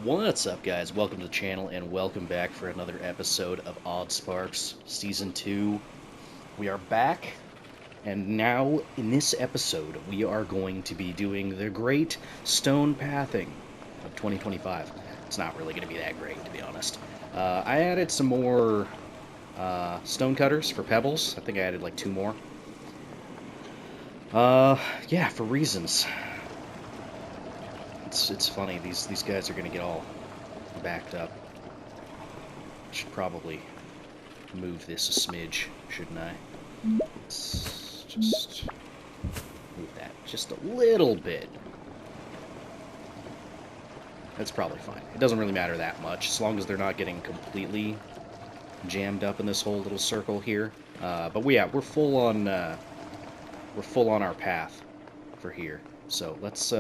What's up, guys? Welcome to the channel and welcome back for another episode of Oddsparks Season 2. We are back, and now in this episode we are going to be doing the Great Stone Pathing of 2025. It's not really going to be that great, to be honest. I added some more stone cutters for pebbles. I think I added like 2 more. Yeah, for reasons. It's funny, these guys are going to get all backed up. Should probably move this a smidge, shouldn't I? Let's just move that just a little bit. That's probably fine. It doesn't really matter that much, as long as they're not getting completely jammed up in this whole little circle here. But yeah, we're full on our path for here. So let's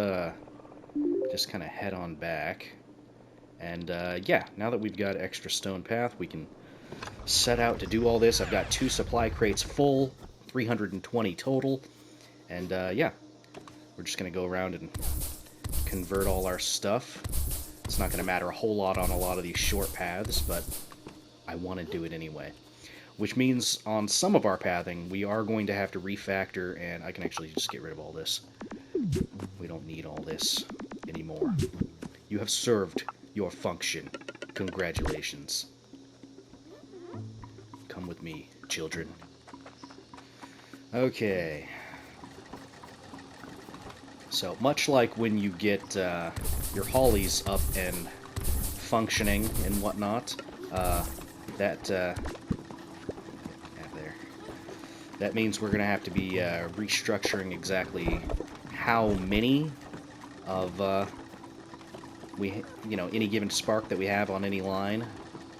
just kind of head on back. And yeah, now that we've got extra stone path, we can set out to do all this. I've got 2 supply crates full, 320 total. And yeah, we're just going to go around and convert all our stuff. It's not going to matter a whole lot on a lot of these short paths, but I want to do it anyway. Which means on some of our pathing, we are going to have to refactor, and I can actually just get rid of all this. We don't need all this anymore. You have served your function. Congratulations. Come with me, children. Okay. So, much like when you get your hollies up and functioning and whatnot, that means we're going to have to be restructuring exactly how many of any given spark that we have on any line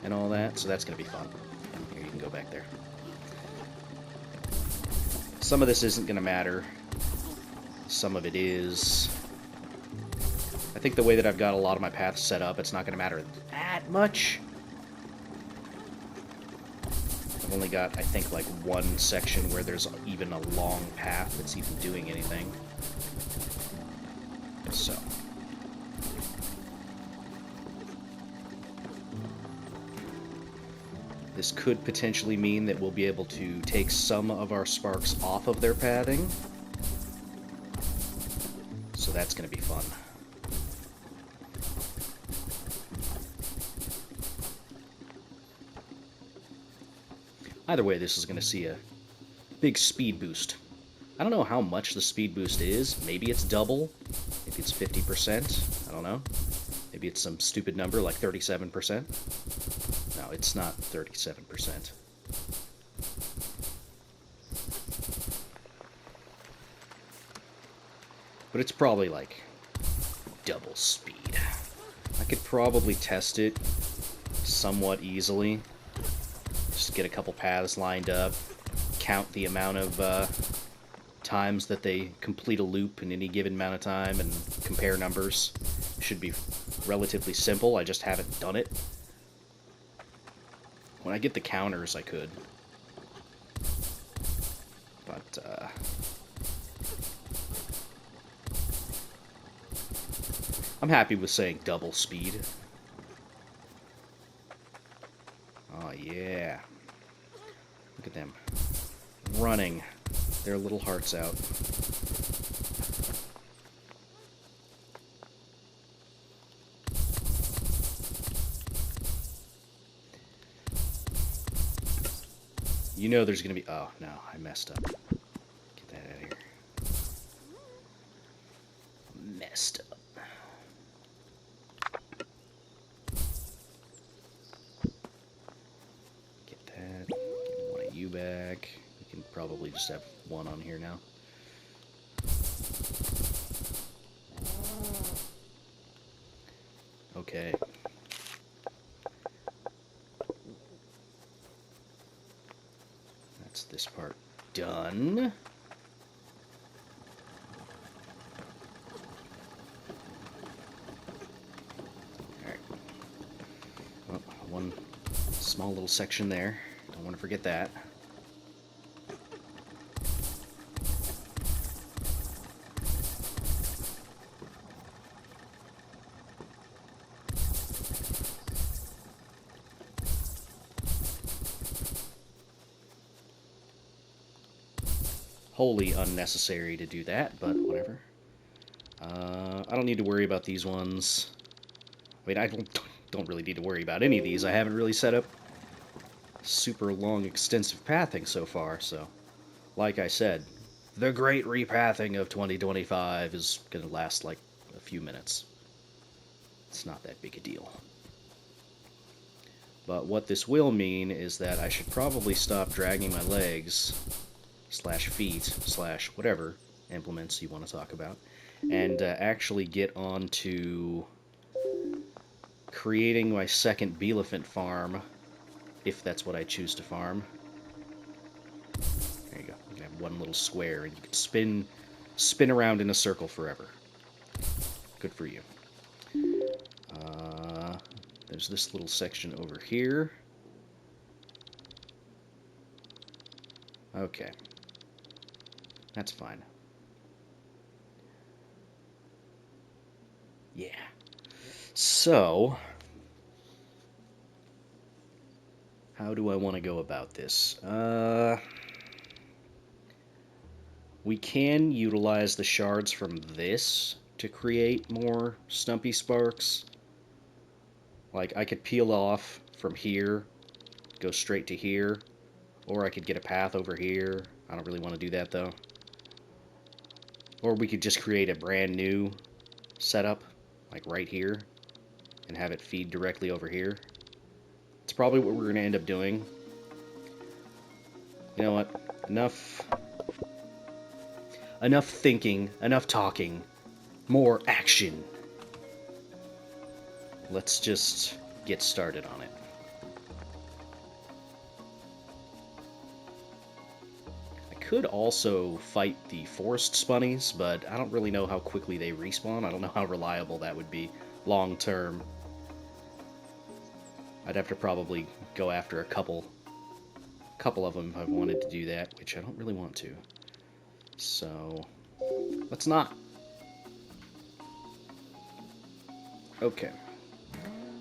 and all that. So that's going to be fun. Here, you can go back there. Some of this isn't going to matter. Some of it is. I think the way that I've got a lot of my paths set up, it's not going to matter that much. I've only got, I think, like 1 section where there's even a long path that's even doing anything. So. This could potentially mean that we'll be able to take some of our sparks off of their pathing. So that's going to be fun. Either way, this is going to see a big speed boost. I don't know how much the speed boost is. Maybe it's double. Maybe it's 50%. I don't know. Maybe it's some stupid number like 37%. No, it's not 37%. But it's probably like double speed. I could probably test it somewhat easily. Just get a couple paths lined up, count the amount of times that they complete a loop in any given amount of time, and compare numbers. Should be relatively simple. I just haven't done it. When I get the counters, I could. But, I'm happy with saying double speed. Oh, yeah. Look at them. Running their little hearts out. You know there's going to be... Oh, no, I messed up. Get that out of here. Messed up. Get that. Get one of you back. You can probably just have one on here now. Okay. That's this part done. Alright. Well, one small little section there. Don't want to forget that. wholly unnecessary to do that, but whatever. I don't need to worry about these ones. I mean, I don't really need to worry about any of these. I haven't really set up super long, extensive pathing so far, so like I said, the great repathing of 2025 is going to last like a few minutes. It's not that big a deal. But what this will mean is that I should probably stop dragging my legs, slash feet, slash whatever implements you want to talk about, and actually get on to creating my second Bielephant farm, if that's what I choose to farm. There you go. You can have one little square, and you can spin around in a circle forever. Good for you. There's this little section over here. Okay. That's fine. Yeah. So, how do I want to go about this? We can utilize the shards from this to create more Stumpy Sparks. Like, I could peel off from here, go straight to here, or I could get a path over here. I don't really want to do that, though. Or we could just create a brand new setup, like right here, and have it feed directly over here. It's probably what we're going to end up doing. You know what? Enough thinking, enough talking, more action. Let's just get started on it. I could also fight the forest spunnies, but I don't really know how quickly they respawn. I don't know how reliable that would be long term. I'd have to probably go after a couple of them if I wanted to do that, which I don't really want to. So, let's not. Okay.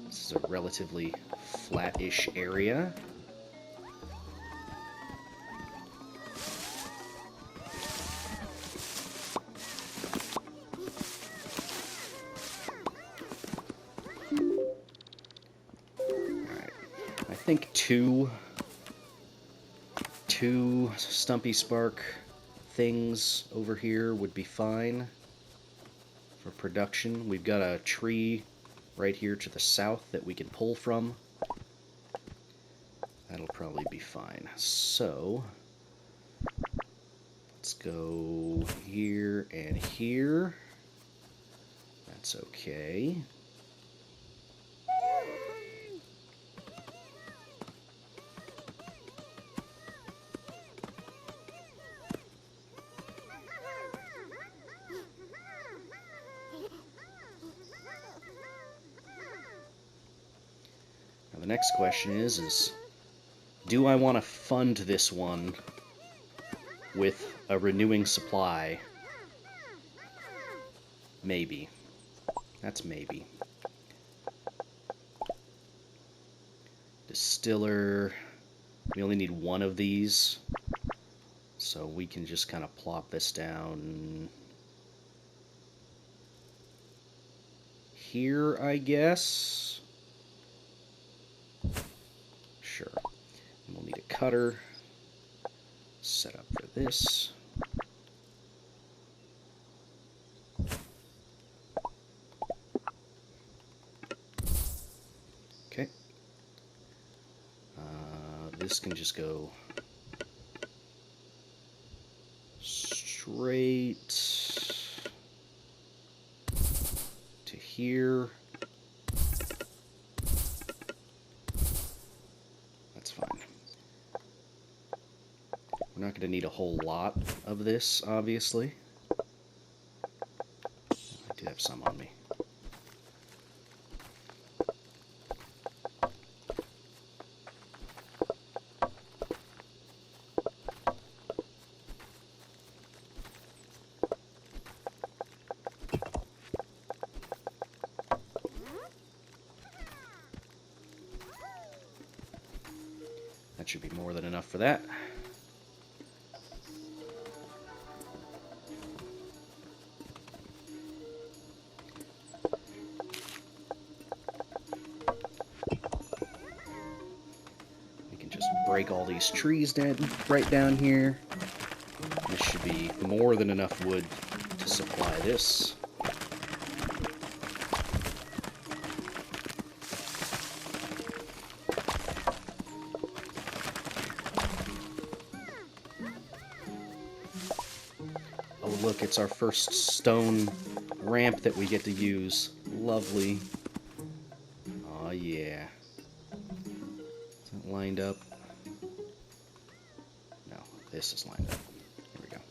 This is a relatively flat-ish area. Alright. I think two Stumpy Spark things over here would be fine for production. We've got a tree right here to the south that we can pull from. That'll probably be fine. So, let's go here and here. That's okay. The next question is do I want to fund this one with a renewing supply? Maybe. That's maybe. Distiller. We only need one of these, so we can just kind of plop this down here, I guess. Sure. And we'll need a cutter set up for this. Okay. This can just go straight to here. We're not going to need a whole lot of this, obviously. I do have some on me. That should be more than enough for that. break all these trees right down here. This should be more than enough wood to supply this. Oh look, it's our first stone ramp that we get to use. Lovely. Oh yeah. Is it lined up? No, this is lined up. Here we go.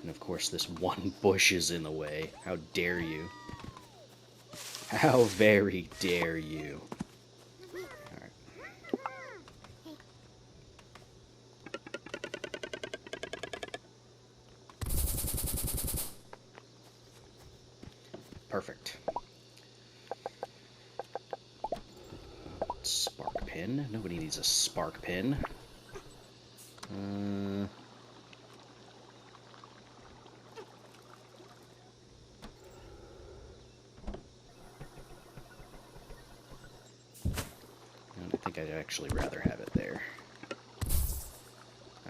And of course this one bush is in the way. How dare you? How very dare you? Alright. Perfect. Spark pin. Nobody needs a spark pin. I think I'd actually rather have it there.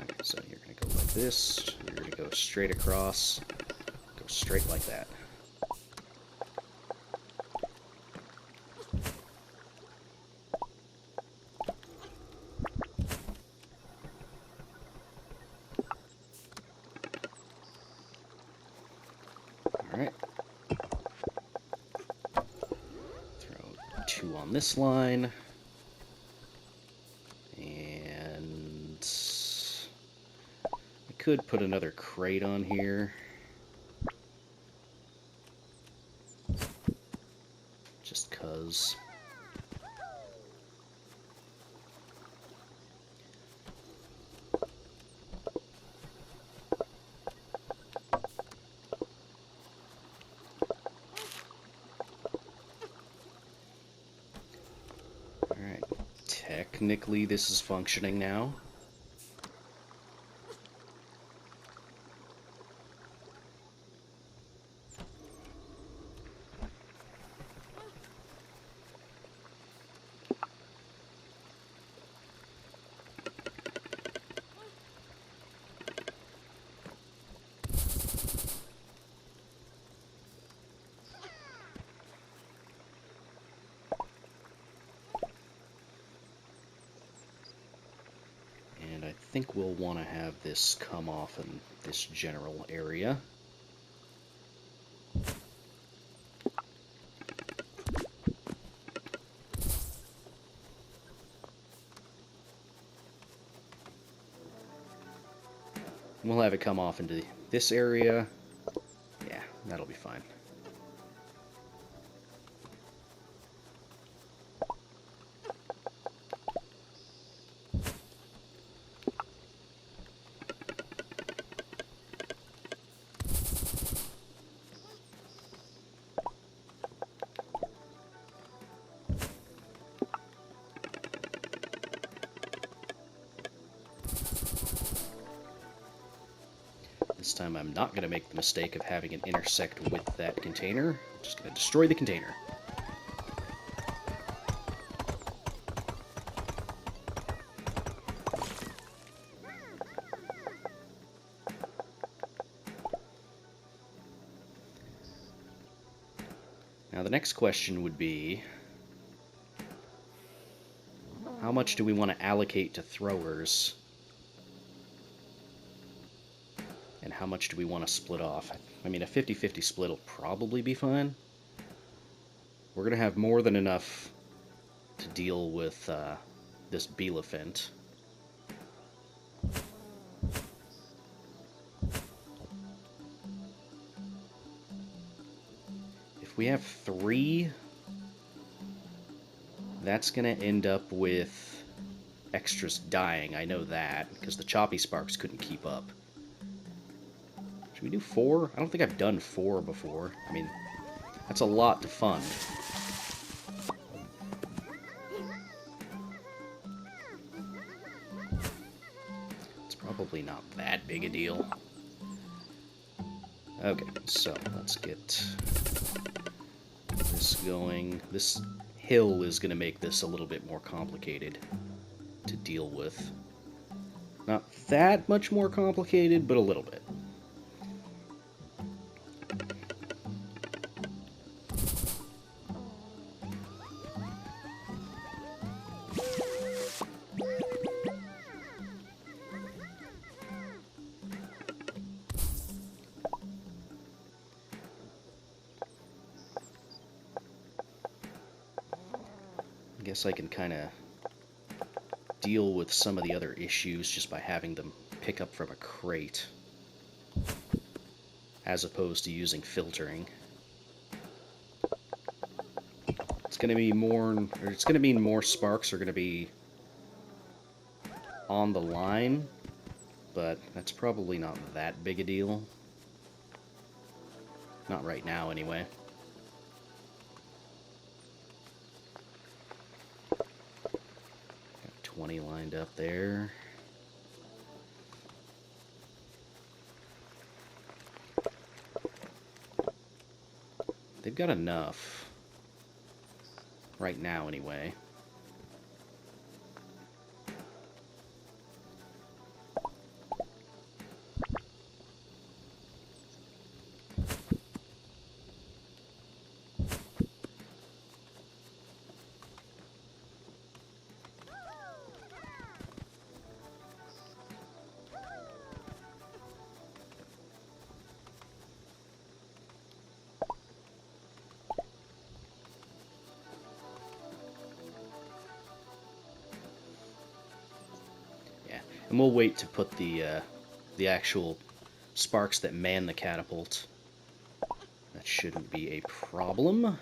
Okay, so you're going to go like this. You're going to go straight across. Go straight like that. Alright. Throw 2 on this line. And I could put another crate on here. Just 'cause. Alright, technically this is functioning now. And I think we'll want to have this come off in this general area. And we'll have it come off into this area. Yeah, that'll be fine. This time I'm not going to make the mistake of having it intersect with that container. I'm just going to destroy the container. Now the next question would be, how much do we want to allocate to throwers? And how much do we want to split off? I mean, a 50-50 split will probably be fine. We're going to have more than enough to deal with this Bielefeld. If we have 3, that's going to end up with extras dying. I know that, because the choppy sparks couldn't keep up. Should we do 4? I don't think I've done 4 before. I mean, that's a lot to fund. It's probably not that big a deal. Okay, so let's get this going. This hill is going to make this a little bit more complicated to deal with. Not that much more complicated, but a little bit. I guess I can kind of deal with some of the other issues just by having them pick up from a crate, as opposed to using filtering. It's going to be more, or it's going to mean more sparks are going to be on the line, but that's probably not that big a deal. Not right now, anyway. 20 lined up there. They've got enough. Right now, anyway. And we'll wait to put the actual sparks that man the catapult. That shouldn't be a problem.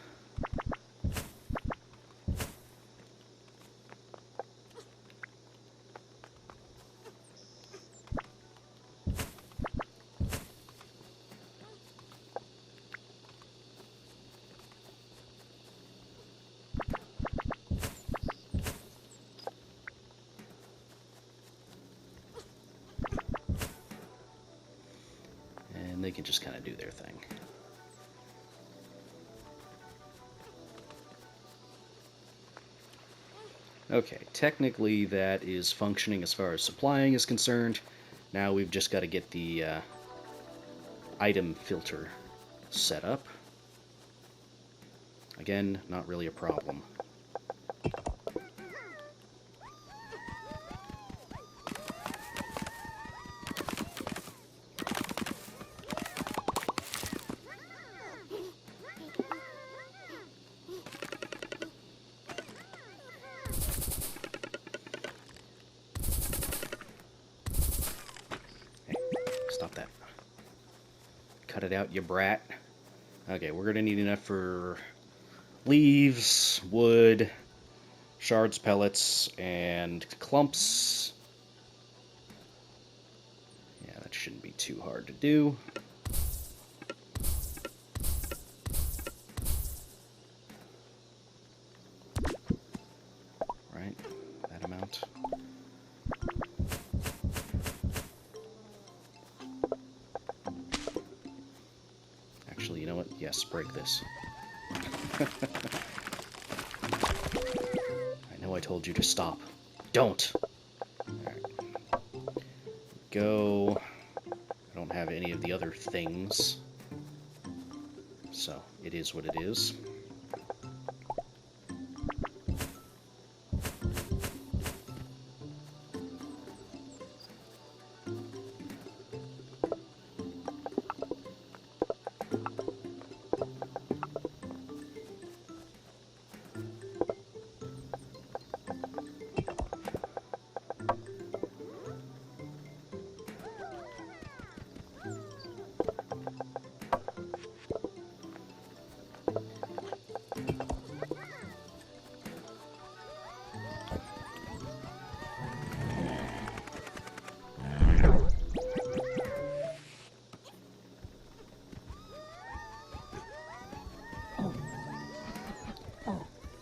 They can just kind of do their thing. Okay, technically that is functioning as far as supplying is concerned. Now we've just got to get the item filter set up. Again, not really a problem. Stop that. Cut it out, you brat. Okay, we're gonna need enough for leaves, wood, shards, pellets, and clumps. Yeah, that shouldn't be too hard to do. Right, that amount. Actually, you know what? Yes, break this. I know I told you to stop. Don't! Alright. Go. I don't have any of the other things. So, it is what it is.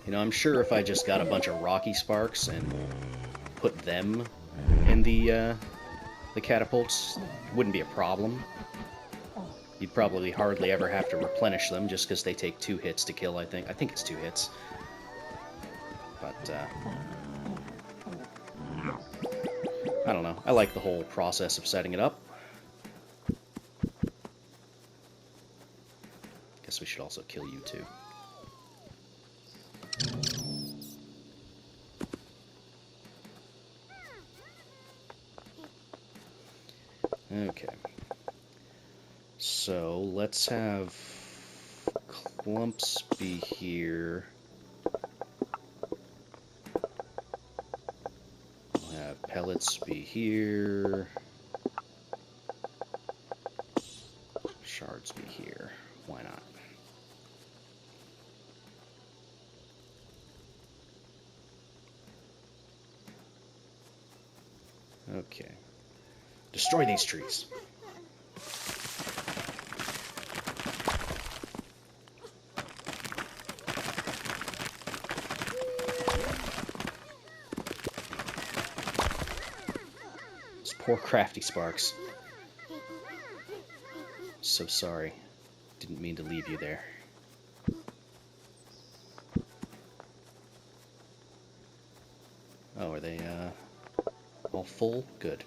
You know, I'm sure if I just got a bunch of rocky sparks and put them in the catapults, it wouldn't be a problem. You'd probably hardly ever have to replenish them just because they take 2 hits to kill, I think. I think it's 2 hits. I don't know. I like the whole process of setting it up. Guess we should also kill you too. Okay. So let's have clumps be here. We'll have pellets be here. Shards be here. Why not? Okay. Destroy these trees. Those poor crafty sparks. So sorry. Didn't mean to leave you there. Oh, are they all full? Good.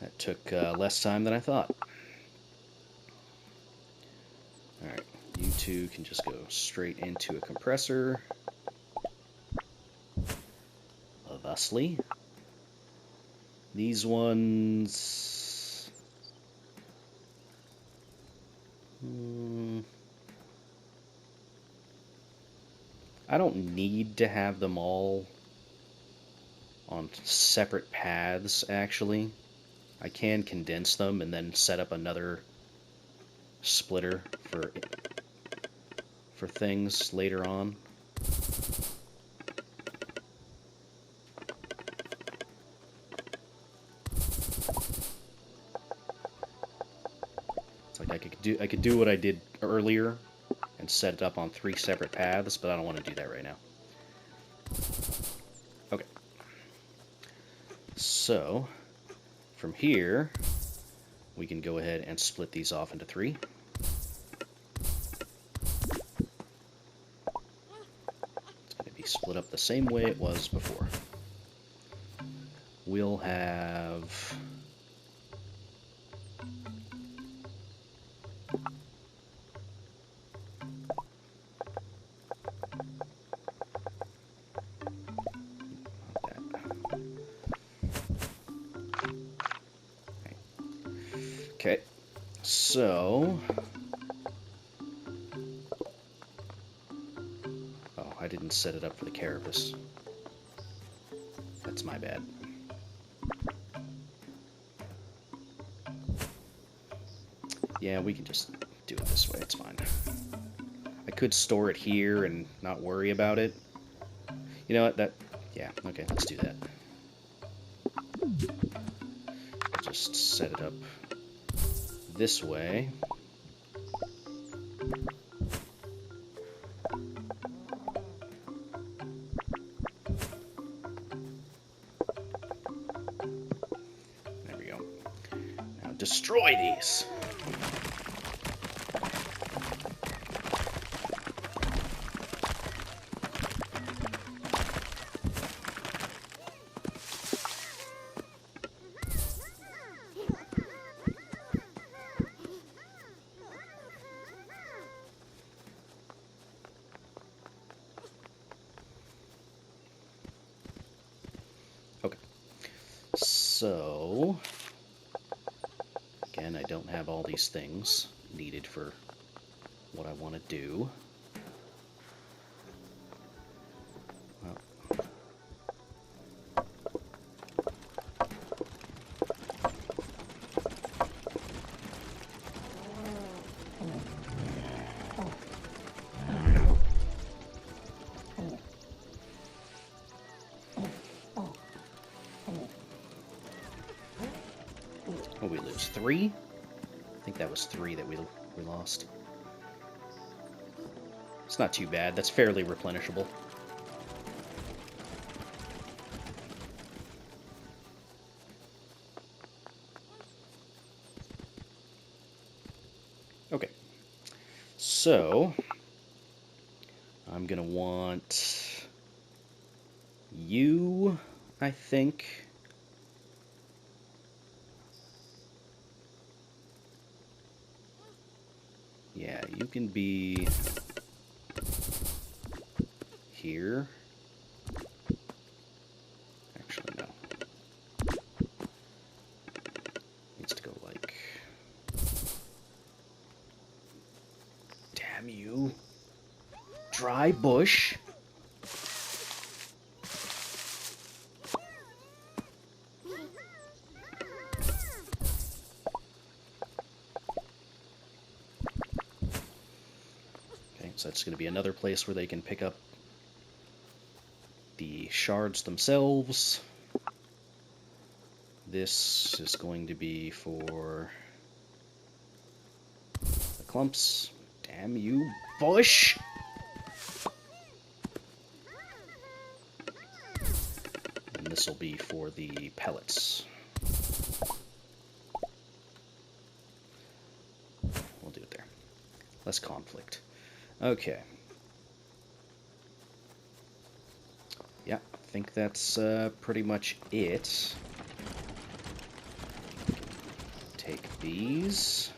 That took less time than I thought. Alright, you two can just go straight into a compressor. Thusly. These ones... I don't need to have them all on separate paths, actually. I can condense them and then set up another splitter for things later on. It's like I could do what I did earlier and set it up on 3 separate paths, but I don't want to do that right now. Okay. So, from here, we can go ahead and split these off into 3. It's going to be split up the same way it was before. We'll have... Okay, so... Oh, I didn't set it up for the carapace. That's my bad. Yeah, we can just do it this way, it's fine. I could store it here and not worry about it. You know what, yeah, okay, let's do that. Just set it up this way. There we go. Now destroy these. Okay. So, again, I don't have all these things needed for what I want to do. What we lose? 3? I think that was 3 that we lost. It's not too bad. That's fairly replenishable. Okay. So, I'm gonna want you, I think. Yeah, you can be here. Actually, no. Needs to go like... Damn you. Dry bush. Okay, so that's going to be another place where they can pick up the shards themselves. This is going to be for the clumps. Damn you, bush! And this will be for the pellets. We'll do it there. Less conflict. Okay. Yeah, I think that's pretty much it. Take these.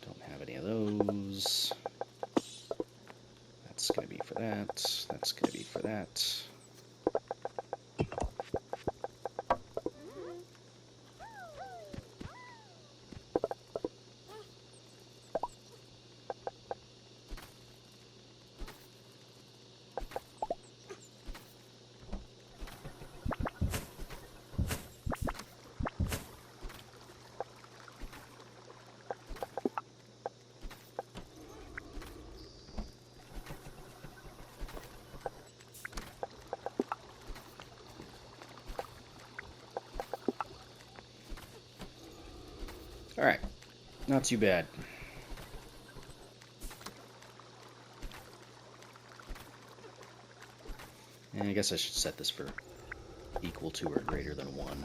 Don't have any of those. That's going to be for that. That's going to be for that. Alright, not too bad. And I guess I should set this for equal to or greater than 1.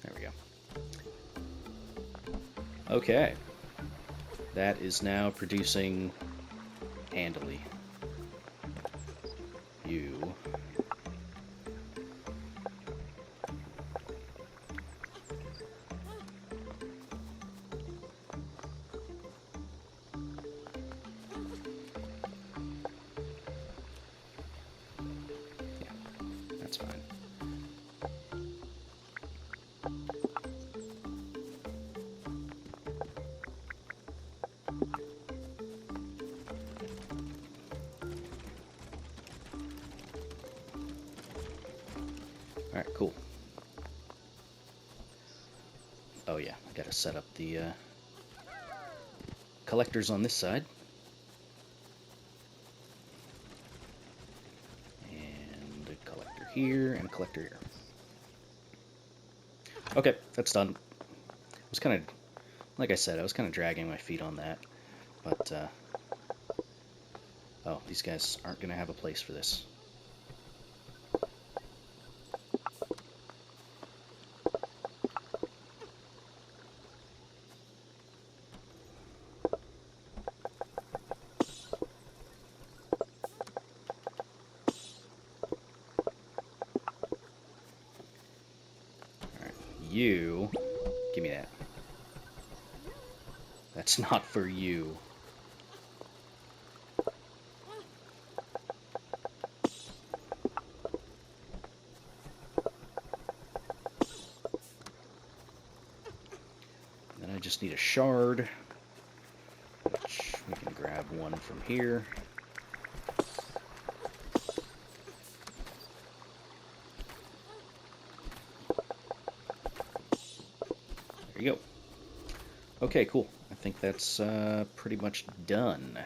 There we go. Okay. That is now producing handily. You. Yeah, that's fine. Alright, cool. Oh yeah, gotta set up the collectors on this side. And a collector here, and a collector here. Okay, that's done. I was kind of, like I said, I was kind of dragging my feet on that. But, oh, these guys aren't going to have a place for this. You, give me that. That's not for you. Then I just need a shard, which we can grab one from here. There you go. Okay, cool. I think that's pretty much done.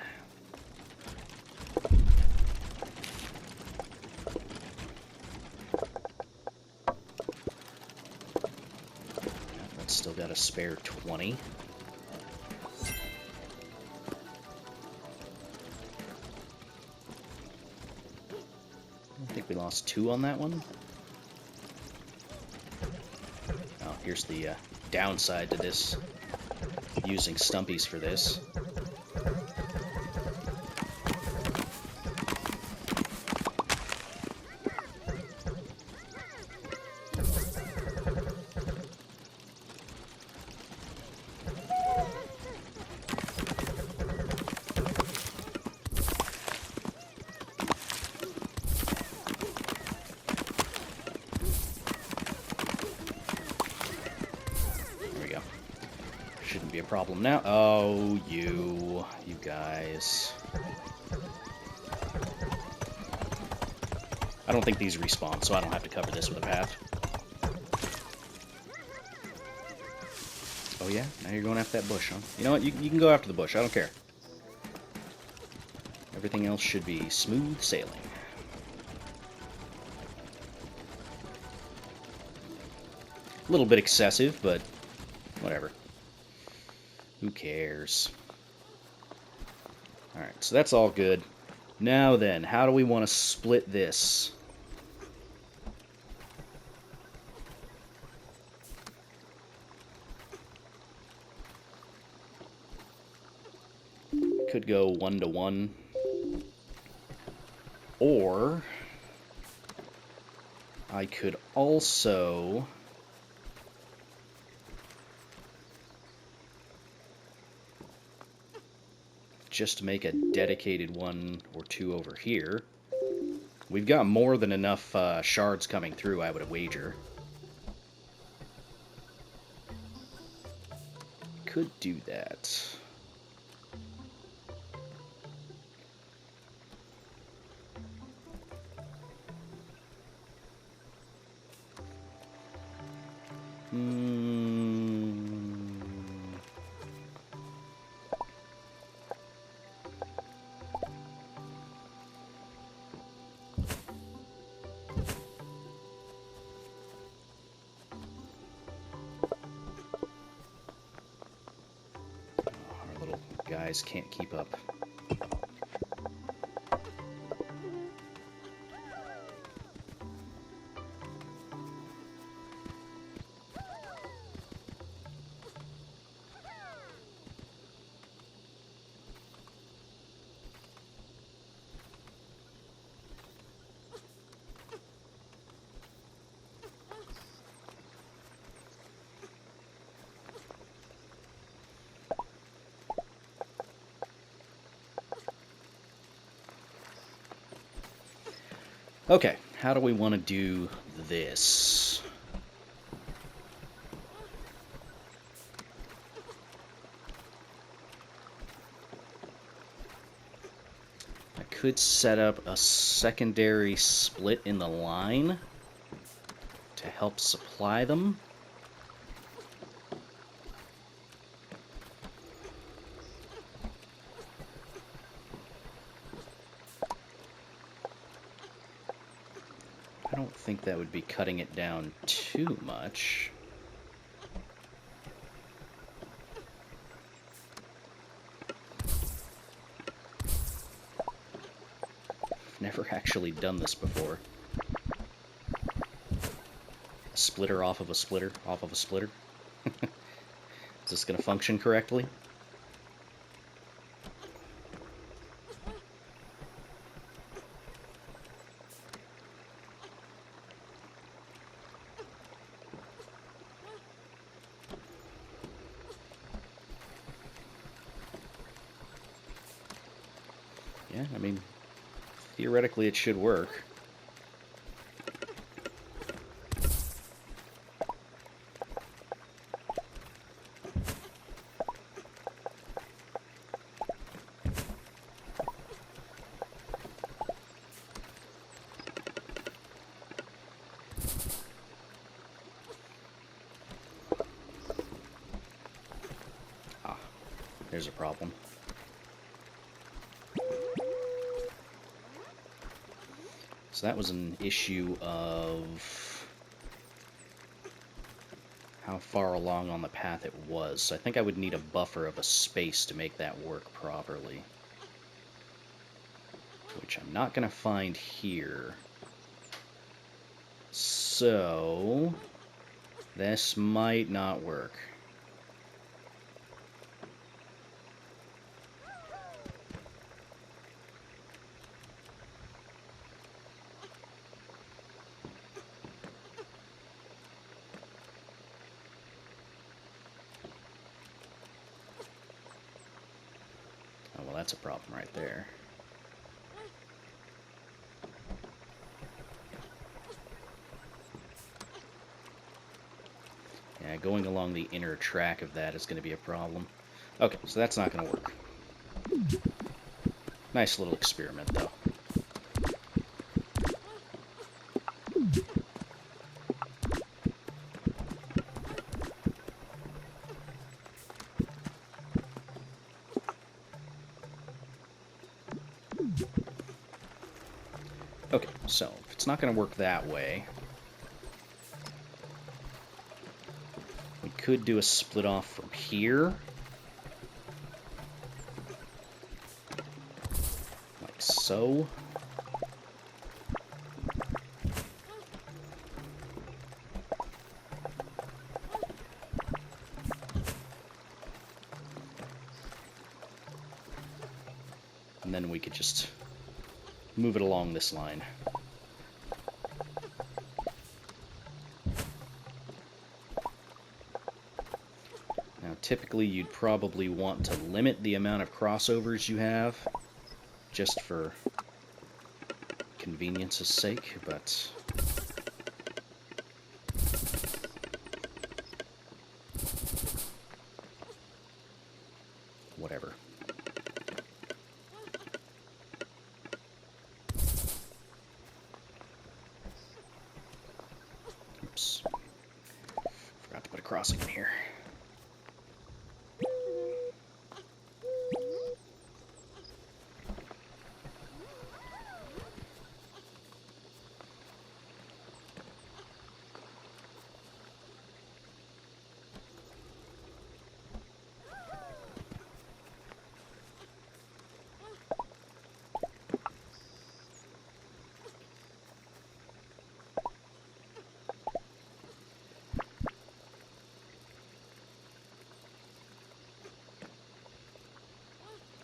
That's still got a spare 20. I think we lost 2 on that one. Oh, here's the downside to this, using stumpies for this. Shouldn't be a problem now. Oh, you guys. I don't think these respawn, so I don't have to cover this with a path. Oh yeah? Now you're going after that bush, huh? You know what? You can go after the bush. I don't care. Everything else should be smooth sailing. A little bit excessive, but whatever. Who cares? Alright, so that's all good. Now then, how do we want to split this? Could go 1-to-1. Or I could also just make a dedicated 1 or 2 over here. We've got more than enough shards coming through, I would wager. Could do that. Our little guys can't keep up. Okay, how do we want to do this? I could set up a secondary split in the line to help supply them. I don't think that would be cutting it down too much. I've never actually done this before. A splitter off of a splitter off of a splitter. Is this going to function correctly? Yeah, I mean, theoretically it should work. Ah, there's a problem. So that was an issue of how far along on the path it was. So I think I would need a buffer of a space to make that work properly. Which I'm not going to find here. So, this might not work. Oh, well, that's a problem right there. Yeah, going along the inner track of that is going to be a problem. Okay, so that's not going to work. Nice little experiment, though. Okay, so if it's not going to work that way, we could do a split off from here. Like so. And then we could just move it along this line. Now, typically you'd probably want to limit the amount of crossovers you have, just for convenience's sake, but whatever. Oops. Forgot to put a crossing in here.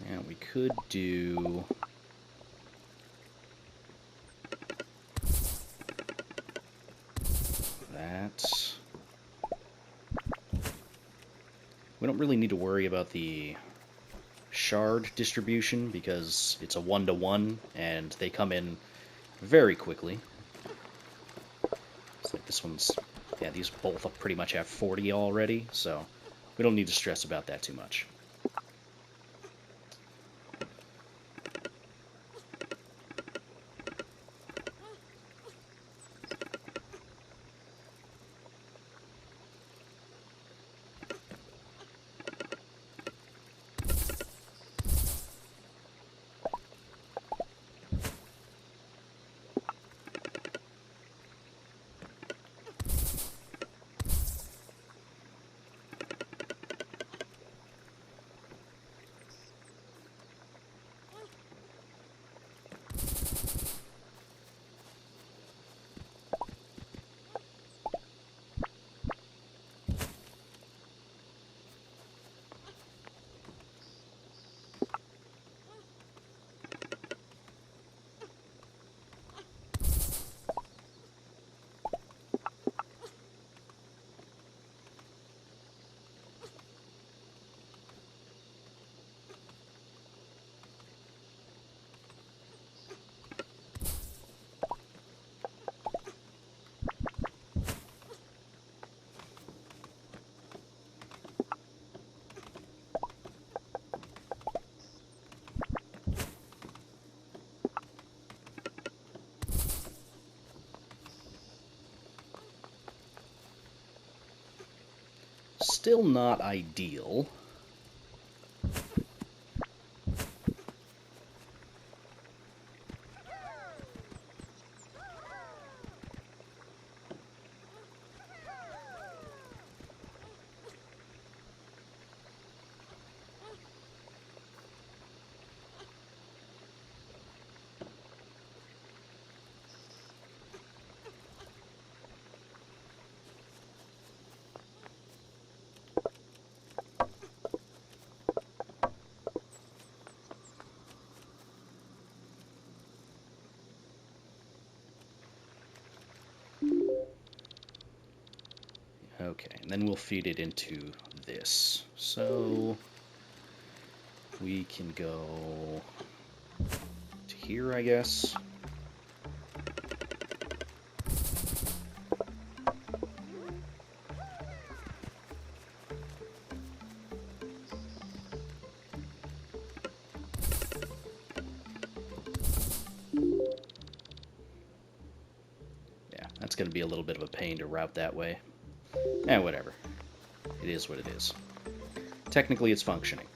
Now we could do that. We don't really need to worry about the shard distribution because it's a 1-to-1 and they come in very quickly. It's like this one's, yeah, these both pretty much have 40 already, so we don't need to stress about that too much. Still not ideal. Okay, and then we'll feed it into this. So we can go to here, I guess. Yeah, that's going to be a little bit of a pain to route that way. Whatever. It is what it is. Technically, it's functioning.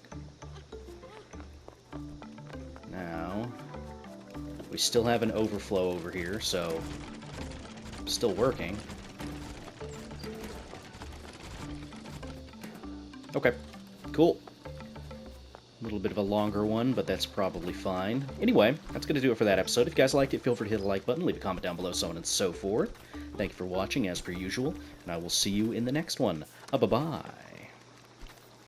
Now, we still have an overflow over here, so still working. Okay, cool. A little bit of a longer one, but that's probably fine. Anyway, that's going to do it for that episode. If you guys liked it, feel free to hit the like button, leave a comment down below, so on and so forth. Thank you for watching, as per usual, and I will see you in the next one. Bye-bye.